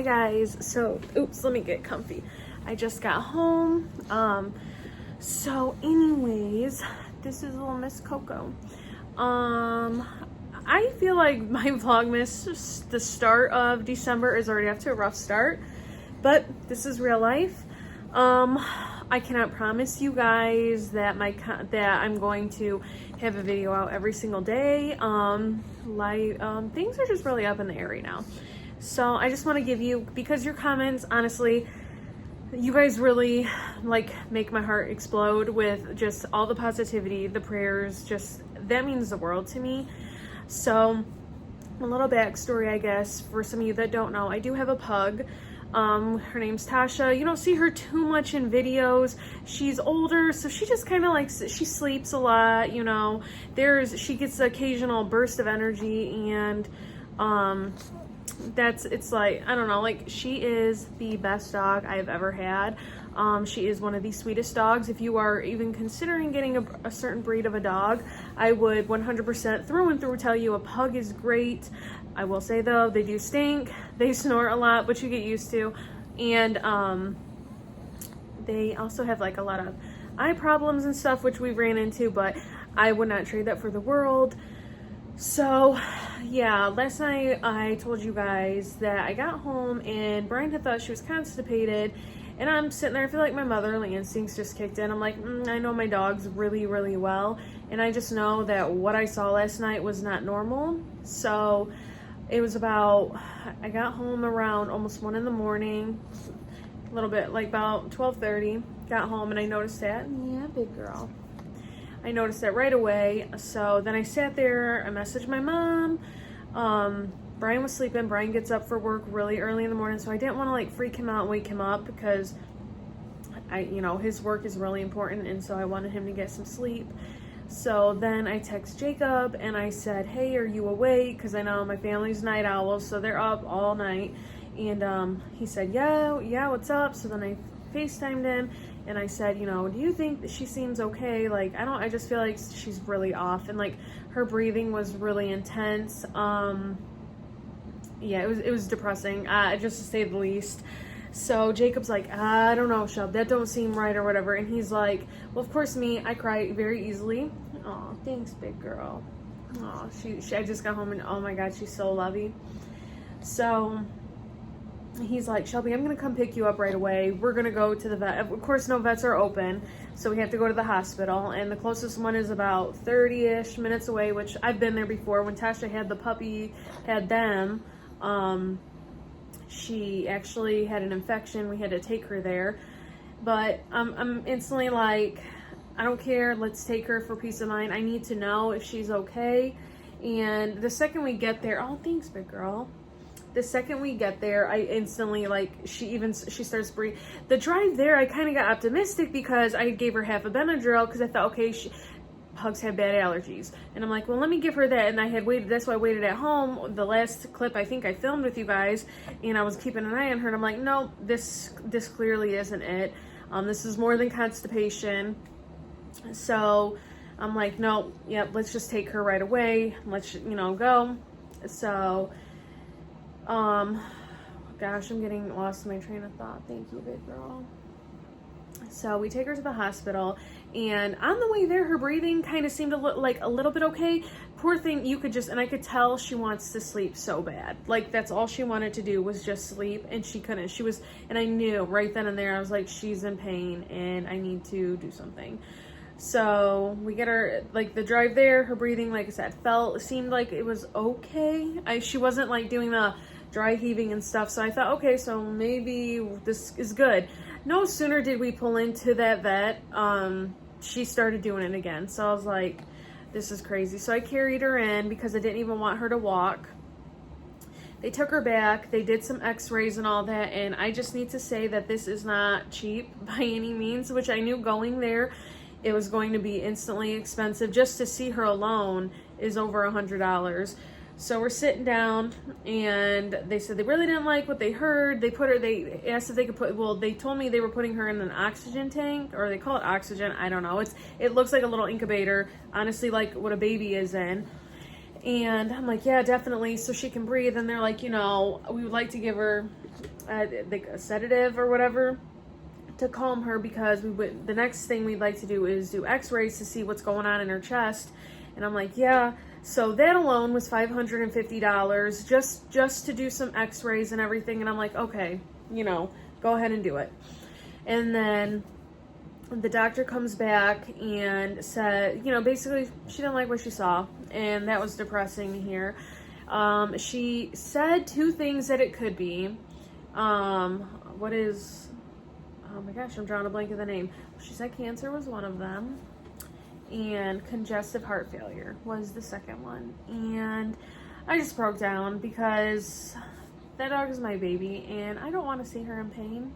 guys, so oops, let me get comfy. I just got home. So anyways, this is little Miss Coco. I feel like my Vlogmas, the start of December is already off to a rough start, but this is real life. I cannot promise you guys that I'm going to have a video out every single day. Things are just really up in the air right now. So I just want to give you, because your comments, honestly, you guys really like make my heart explode with just all the positivity, the prayers, just that means the world to me. So a little backstory, I guess, for some of you that don't know, I do have a pug. Her name's Tasha. You don't see her too much in videos. She's older, so she just kind of likes, she sleeps a lot, you know. She gets the occasional burst of energy, and it's like, I don't know, like, she is the best dog I've ever had. She is one of the sweetest dogs. If you are even considering getting a certain breed of a dog, I would 100% through and through tell you a pug is great. I will say though, they do stink, they snort a lot, but you get used to, and they also have like a lot of eye problems and stuff, which we ran into, but I would not trade that for the world. So yeah, last night I told you guys that I got home and Brian had thought she was constipated, and I'm sitting there, I feel like my motherly instincts just kicked in. I'm like, I know my dogs really, really well, and I just know that what I saw last night was not normal. So it was about, I got home around almost 1 in the morning, a little bit, like about 12:30, got home and I noticed that. Yeah, big girl. I noticed that right away. So then I sat there, I messaged my mom. Brian was sleeping. Brian gets up for work really early in the morning, so I didn't want to like freak him out and wake him up, because his work is really important, and so I wanted him to get some sleep. So then I text Jacob and I said, hey, are you awake? Because I know my family's night owls, so they're up all night. And he said, yeah, what's up? So then I FaceTimed him and I said, do you think that she seems okay? Like, I just feel like she's really off, and like her breathing was really intense. Yeah, it was depressing, just to say the least. So Jacob's like, I don't know, Shub, that don't seem right or whatever. And he's like, well, of course I cry very easily. Oh, thanks, big girl. Oh, I just got home and oh my God, she's so lovey. So he's like, Shelby, I'm gonna come pick you up right away. We're gonna go to the vet. Of course, no vets are open, so we have to go to the hospital. And the closest one is about 30-ish minutes away, which I've been there before. When Tasha had the puppy, had them, she actually had an infection. We had to take her there. But I'm instantly like, I don't care. Let's take her for peace of mind. I need to know if she's okay. And the second we get there, oh, thanks, big girl. The second we get there, I instantly, like, she starts breathing. The drive there, I kind of got optimistic because I gave her half a Benadryl because I thought, okay, pugs have bad allergies. And I'm like, well, let me give her that. And I had waited, that's why I waited at home. The last clip I think I filmed with you guys, and I was keeping an eye on her, and I'm like, no, this clearly isn't it. This is more than constipation. So I'm like, no, yep, let's just take her right away. Let's, go. So, gosh, I'm getting lost in my train of thought. Thank you, big girl. So we take her to the hospital, and on the way there, her breathing kind of seemed to look like a little bit okay. Poor thing, and I could tell she wants to sleep so bad. Like, that's all she wanted to do was just sleep, and she couldn't. And I knew right then and there, I was like, she's in pain, and I need to do something. So we get her, like, the drive there, her breathing, like I said, seemed like it was okay. She wasn't like doing the dry heaving and stuff, so I thought, okay, so maybe this is good. No sooner did we pull into that vet, she started doing it again. So I was like, this is crazy. So I carried her in because I didn't even want her to walk. They took her back, they did some x-rays and all that, and I just need to say that this is not cheap by any means, which I knew going there it was going to be instantly expensive. Just to see her alone is over $100. So we're sitting down, and they said they really didn't like what they heard. They asked if they could they told me they were putting her in an oxygen tank, or they call it oxygen, I don't know. It looks like a little incubator, honestly, like what a baby is in. And I'm like, yeah, definitely, so she can breathe. And they're like, we would like to give her a sedative or whatever to calm her, because the next thing we'd like to do is do x-rays to see what's going on in her chest. And I'm like, yeah. So that alone was $550 just to do some x-rays and everything. And I'm like, okay, go ahead and do it. And then the doctor comes back and said, basically she didn't like what she saw, and that was depressing to hear. She said two things that it could be. Oh my gosh, I'm drawing a blank of the name. She said cancer was one of them, and congestive heart failure was the second one. And I just broke down, because that dog is my baby and I don't want to see her in pain.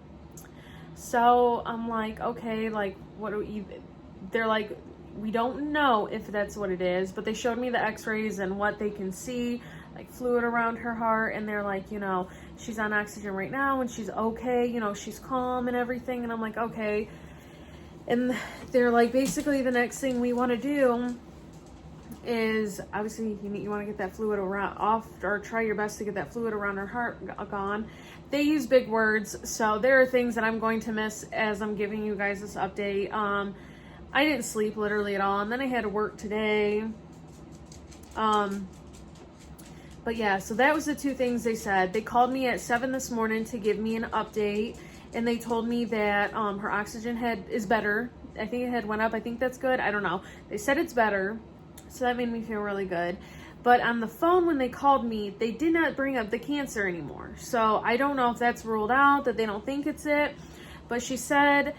So I'm like, okay, like, they're like, we don't know if that's what it is, but they showed me the x-rays and what they can see, like fluid around her heart, and they're like, she's on oxygen right now and she's okay, she's calm and everything. And I'm like, okay. And they're like, basically the next thing we want to do is, obviously you want to get that fluid off, or try your best to get that fluid around her heart gone. They use big words, so there are things that I'm going to miss as I'm giving you guys this update. I didn't sleep literally at all, and then I had to work today. But yeah, so that was the two things they said. They called me at 7 this morning to give me an update, and they told me that her oxygen is better. I think it had went up. I think that's good. I don't know. They said it's better, so that made me feel really good. But on the phone when they called me, they did not bring up the cancer anymore. So I don't know if that's ruled out, that they don't think it's it. But she said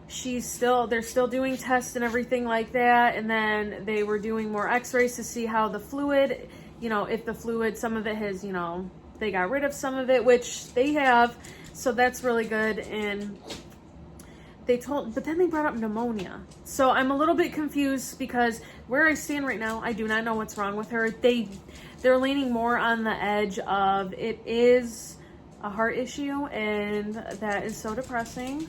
they're still doing tests and everything like that. And then they were doing more x-rays to see how the fluid, if the fluid, some of it has, they got rid of some of it, which they have. So that's really good. And but then they brought up pneumonia. So I'm a little bit confused, because where I stand right now, I do not know what's wrong with her. They're leaning more on the edge of it is a heart issue, and that is so depressing.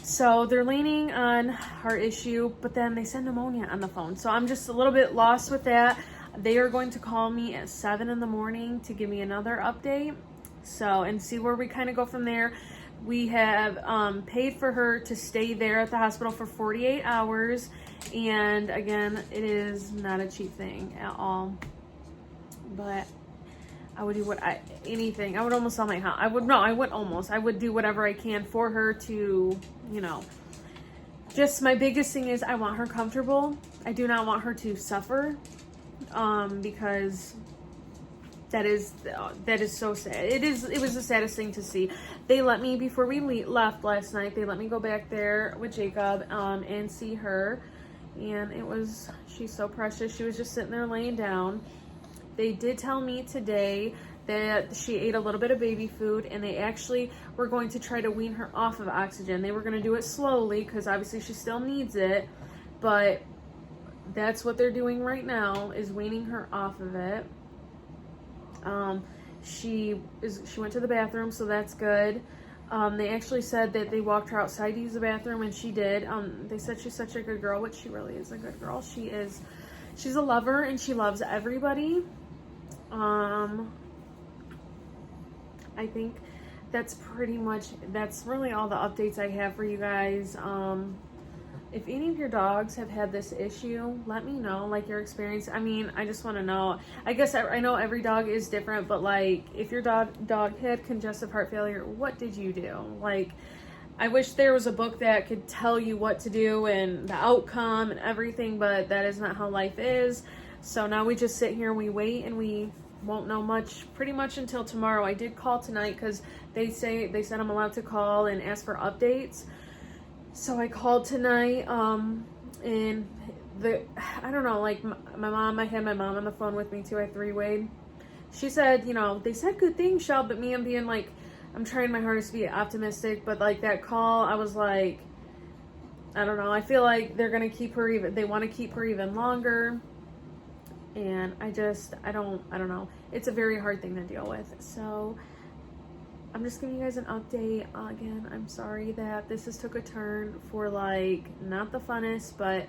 So they're leaning on heart issue, but then they said pneumonia on the phone. So I'm just a little bit lost with that. They are going to call me at 7 in the morning to give me another update. So, and see where we kind of go from there. We have paid for her to stay there at the hospital for 48 hours. And again, it is not a cheap thing at all. But I would do anything. I would almost sell my house. I would do whatever I can for her to, just my biggest thing is I want her comfortable. I do not want her to suffer, because that is so sad. It was the saddest thing to see. They let me, before we left last night, they let me go back there with Jacob and see her. And she's so precious. She was just sitting there laying down. They did tell me today that she ate a little bit of baby food, and they actually were going to try to wean her off of oxygen. They were going to do it slowly, because obviously she still needs it. But that's what they're doing right now, is weaning her off of it. She went to the bathroom, so that's good. They actually said that they walked her outside to use the bathroom, and she did. They said she's such a good girl, which she really is a good girl. She's a lover, and she loves everybody. I think that's really all the updates I have for you guys. If any of your dogs have had this issue, let me know, like, your experience. I mean, I just want to know. I guess I know every dog is different, but, like, if your dog had congestive heart failure, what did you do? Like, I wish there was a book that could tell you what to do and the outcome and everything, but that is not how life is. So now we just sit here and we wait, and we won't know pretty much until tomorrow. I did call tonight, because they said I'm allowed to call and ask for updates. So I called tonight, and I don't know, like, my mom, I had my mom on the phone with me too. I three-wayed. She said, they said good things, Shell, but me, I'm being like, I'm trying my hardest to be optimistic, but like that call, I was like, I don't know, I feel like they're going to keep her they want to keep her even longer. And I don't know. It's a very hard thing to deal with. So I'm just giving you guys an update. Again, I'm sorry that this has took a turn for, like, not the funnest, but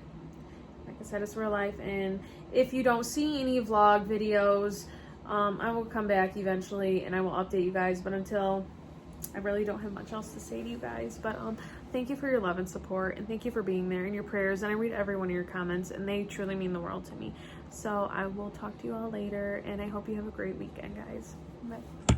like I said, it's real life. And if you don't see any vlog videos, I will come back eventually and I will update you guys. But until I really don't have much else to say to you guys, but thank you for your love and support, and thank you for being there and your prayers, and I read every one of your comments, and they truly mean the world to me. So I will talk to you all later, and I hope you have a great weekend, guys. Bye.